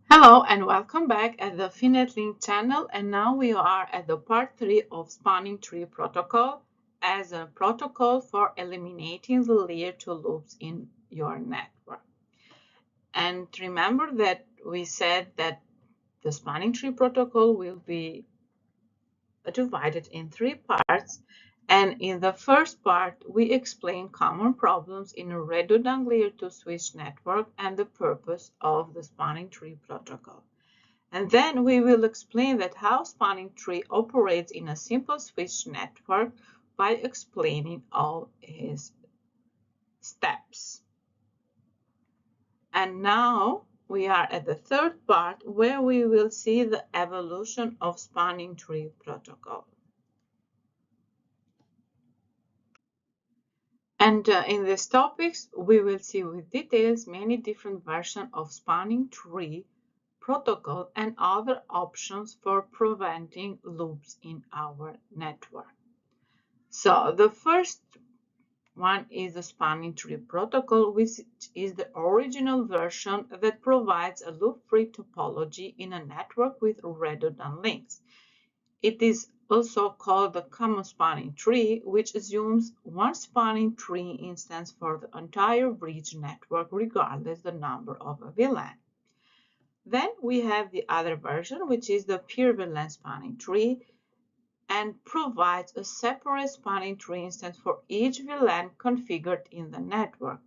Hello and welcome back at the FinetLink channel, and now we are at the part 3 of spanning tree protocol as a protocol for eliminating the layer 2 loops in your network. And remember that we said that the spanning tree protocol will be divided in 3 parts, and in the first part we explain common problems in a redundant layer 2 switch network and the purpose of the spanning tree protocol. And then we will explain that how spanning tree operates in a simple switch network by explaining all its steps. And now we are at the third part where we will see the evolution of spanning tree protocol. And in these topics, we will see with details many different versions of spanning tree protocol and other options for preventing loops in our network. So the first one is the spanning tree protocol, which is the original version that provides a loop-free topology in a network with redundant links. It is also called the common spanning tree, which assumes one spanning tree instance for the entire bridge network, regardless the number of VLAN. Then we have the other version, which is the pure VLAN spanning tree, and provides a separate spanning tree instance for each VLAN configured in the network.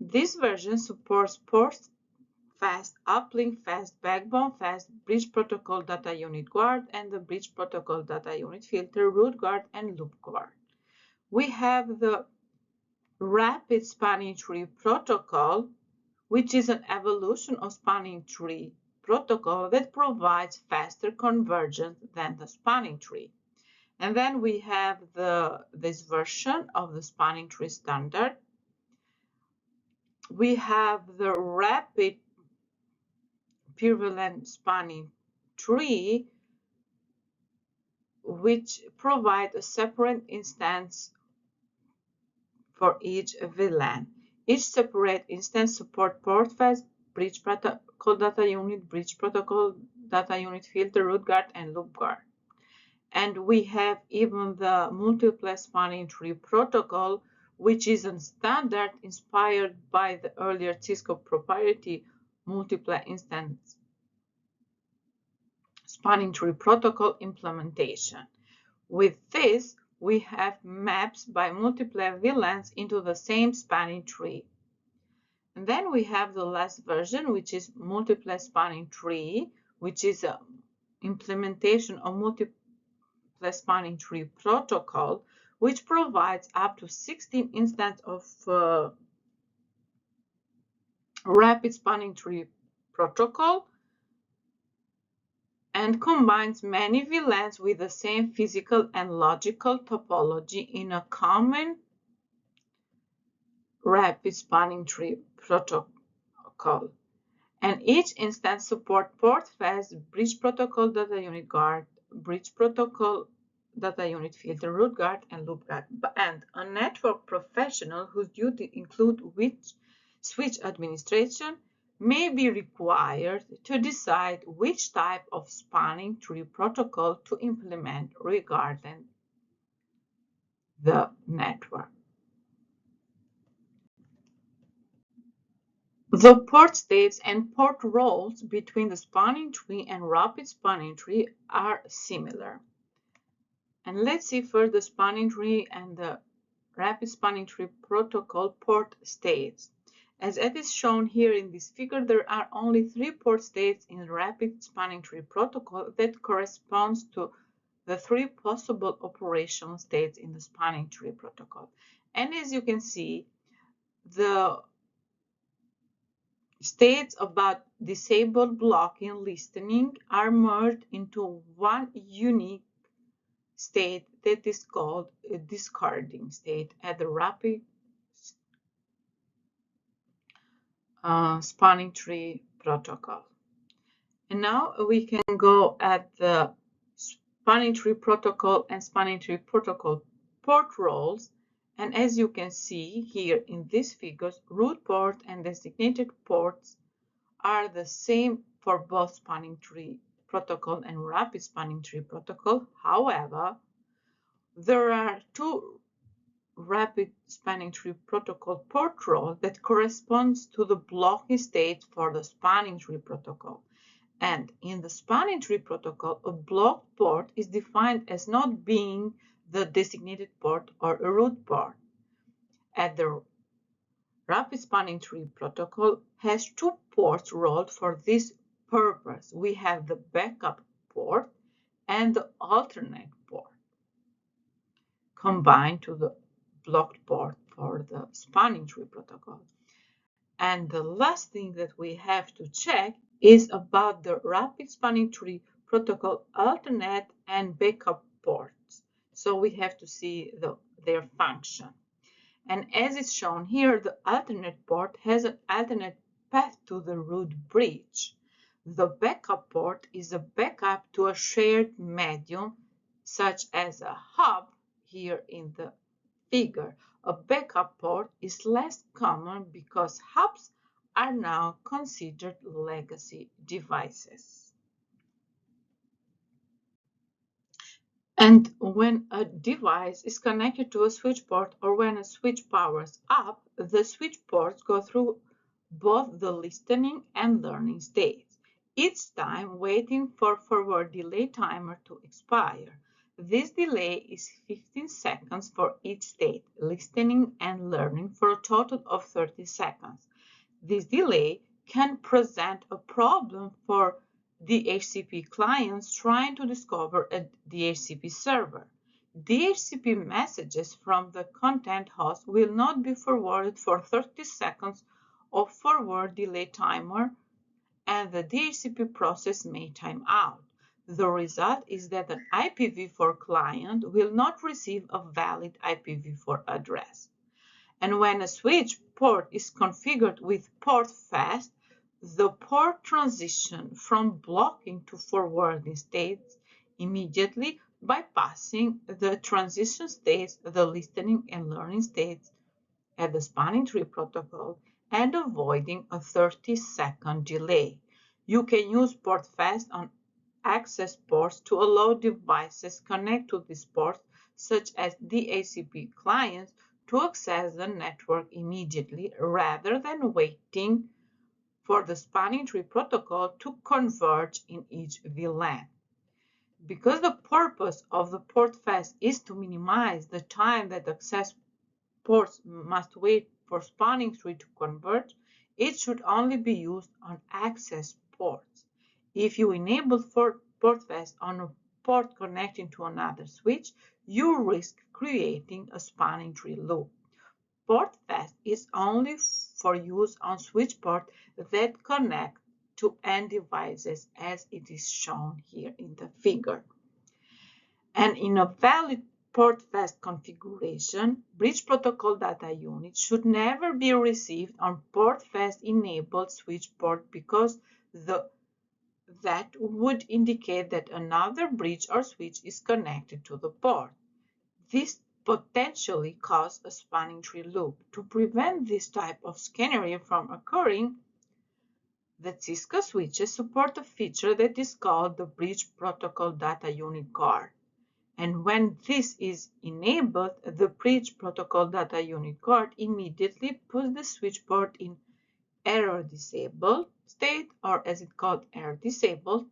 This version supports PortFast, uplink fast, backbone fast, bridge protocol data unit guard, and the bridge protocol data unit filter, root guard, and loop guard. We have the rapid spanning tree protocol, which is an evolution of spanning tree protocol that provides faster convergence than the spanning tree. And then we have this version of the spanning tree standard. We have the rapid pure VLAN spanning tree, which provides a separate instance for each VLAN. Each separate instance supports PortFast, bridge protocol data unit, bridge protocol data unit filter, root guard, and loop guard. And we have even the multiplex spanning tree protocol, which is a standard inspired by the earlier Cisco proprietary multiplex instance spanning tree protocol implementation. With this, we have maps by multiplex VLANs into the same spanning tree. And then we have the last version, which is multiplex spanning tree, which is an implementation of multiplex spanning tree protocol, which provides up to 16 instances of rapid spanning tree protocol and combines many VLANs with the same physical and logical topology in a common rapid spanning tree protocol. And each instance supports PortFast, bridge protocol data unit guard, bridge protocol data unit filter, root guard, and loop guard. And a network professional whose duty include switch administration may be required to decide which type of spanning tree protocol to implement regarding the network. The port states and port roles between the spanning tree and rapid spanning tree are similar. And let's see first the spanning tree and the rapid spanning tree protocol port states. As it is shown here in this figure, there are only 3 port states in the rapid spanning tree protocol that corresponds to the 3 possible operation states in the spanning tree protocol. And as you can see, the states about disabled blocking listening are merged into one unique state that is called a discarding state at the rapid spanning tree protocol. And now we can go at the spanning tree protocol and spanning tree protocol port roles. And as you can see here in these figures, root port and designated ports are the same for both spanning tree protocol and rapid spanning tree protocol. However, there are two rapid spanning tree protocol port roles that corresponds to the blocking state for the spanning tree protocol. And in the spanning tree protocol, a blocked port is defined as not being the designated port or a root port. At the rapid spanning tree protocol has two ports rolled for this purpose. We have the backup port and the alternate port combined to the blocked port for the spanning tree protocol. And the last thing that we have to check is about the rapid spanning tree protocol alternate and backup ports. So we have to see their function. And as is shown here, the alternate port has an alternate path to the root bridge. The backup port is a backup to a shared medium, such as a hub here in the figure. A backup port is less common because hubs are now considered legacy devices. And when a device is connected to a switch port or when a switch powers up, the switch ports go through both the listening and learning states, each time waiting for forward delay timer to expire. This delay is 15 seconds for each state, listening and learning, for a total of 30 seconds. This delay can present a problem for DHCP clients trying to discover a DHCP server. DHCP messages from the content host will not be forwarded for 30 seconds of forward delay timer, and the DHCP process may time out. The result is that an IPv4 client will not receive a valid IPv4 address. And when a switch port is configured with PortFast, the port transition from blocking to forwarding states immediately, bypassing the transition states, the listening and learning states at the spanning tree protocol, and avoiding a 30-second delay. You can use PortFast on access ports to allow devices connected to these ports, such as DHCP clients, to access the network immediately rather than waiting for the spanning tree protocol to converge in each VLAN. Because the purpose of the PortFast is to minimize the time that access ports must wait for spanning tree to converge, it should only be used on access ports. If you enable PortFast on a port connecting to another switch, you risk creating a spanning tree loop. PortFast is only for use on switch ports that connect to end devices, as it is shown here in the figure. And in a valid PortFast configuration, bridge protocol data unit should never be received on PortFast enabled switch port because that would indicate that another bridge or switch is connected to the port. This potentially cause a spanning tree loop. To prevent this type of scenario from occurring, the Cisco switches support a feature that is called the Bridge Protocol Data Unit Guard. And when this is enabled, the Bridge Protocol Data Unit Guard immediately puts the switch port in error disabled state, or as it's called, error disabled,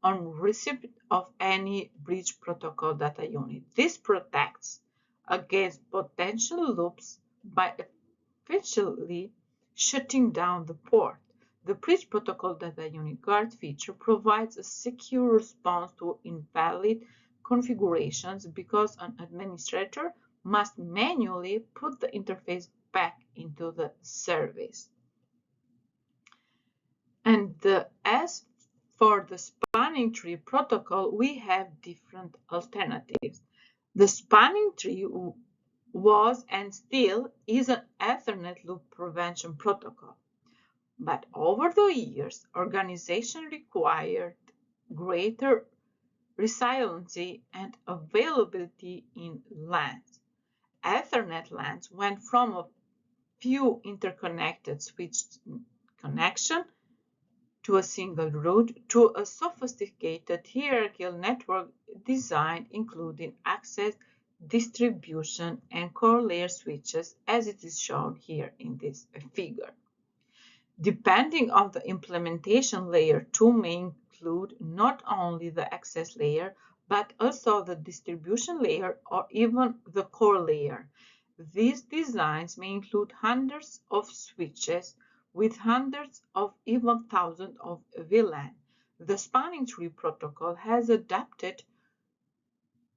on receipt of any Bridge Protocol Data Unit. This protects against potential loops by efficiently shutting down the port. The Bridge Protocol Data Unit Guard feature provides a secure response to invalid configurations because an administrator must manually put the interface back into the service. And as for the spanning tree protocol, we have different alternatives. The spanning tree was and still is an Ethernet loop prevention protocol. But over the years, organizations required greater resiliency and availability in LANs. Ethernet LANs went from a few interconnected switch connections to a single root to a sophisticated hierarchical network design including access, distribution, and core layer switches as it is shown here in this figure. Depending on the implementation layer, 2 may include not only the access layer, but also the distribution layer or even the core layer. These designs may include hundreds of switches with hundreds of even thousands of VLAN. The spanning tree protocol has adapted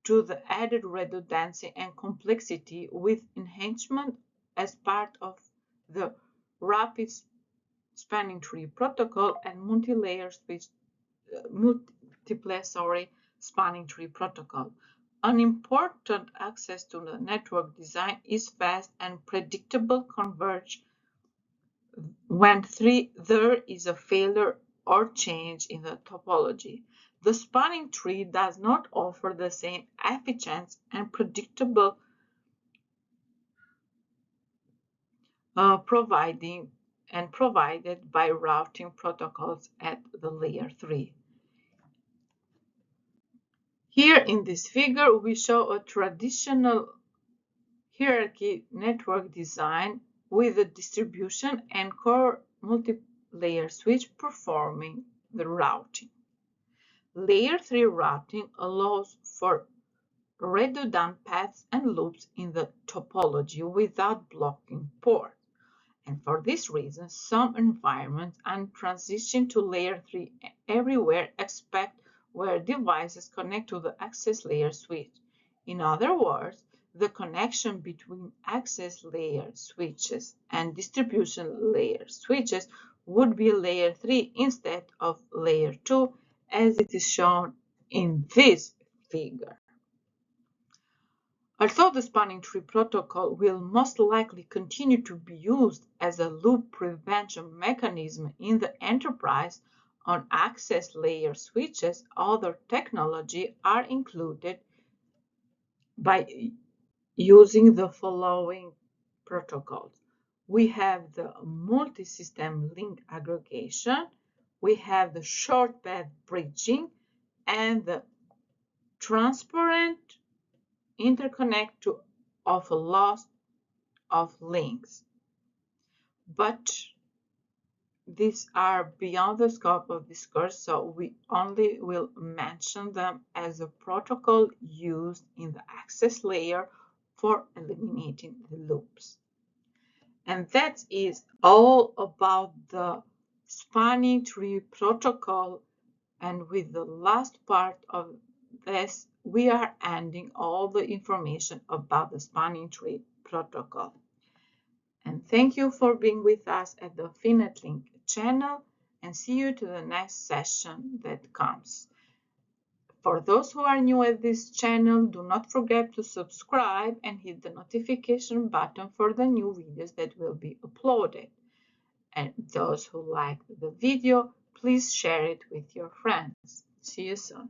to the added redundancy and complexity with enhancement as part of the rapid spanning tree protocol and multi-layer spanning tree protocol. An important access to the network design is fast and predictable converge when there is a failure or change in the topology. The spanning tree does not offer the same efficient and predictable provided by routing protocols at the layer 3. Here in this figure, we show a traditional hierarchy network design with a distribution and core multi-layer switch performing the routing. Layer 3 routing allows for redundant paths and loops in the topology without blocking ports. And for this reason, some environments and transition to layer 3 everywhere expect where devices connect to the access layer switch. In other words, the connection between access layer switches and distribution layer switches would be layer 3 instead of layer 2, as it is shown in this figure. Although the spanning tree protocol will most likely continue to be used as a loop prevention mechanism in the enterprise on access layer switches, other technologies are included by using the following protocols. We have the multi-system link aggregation, we have the short path bridging, and the transparent interconnect of a loss of links. But these are beyond the scope of this course, so we only will mention them as a protocol used in the access layer for eliminating the loops. And that is all about the spanning tree protocol. And with the last part of this, we are ending all the information about the spanning tree protocol. And thank you for being with us at the FinetLink channel, and see you to the next session that comes. For those who are new at this channel, do not forget to subscribe and hit the notification button for the new videos that will be uploaded. And those who like the video, please share it with your friends. See you soon.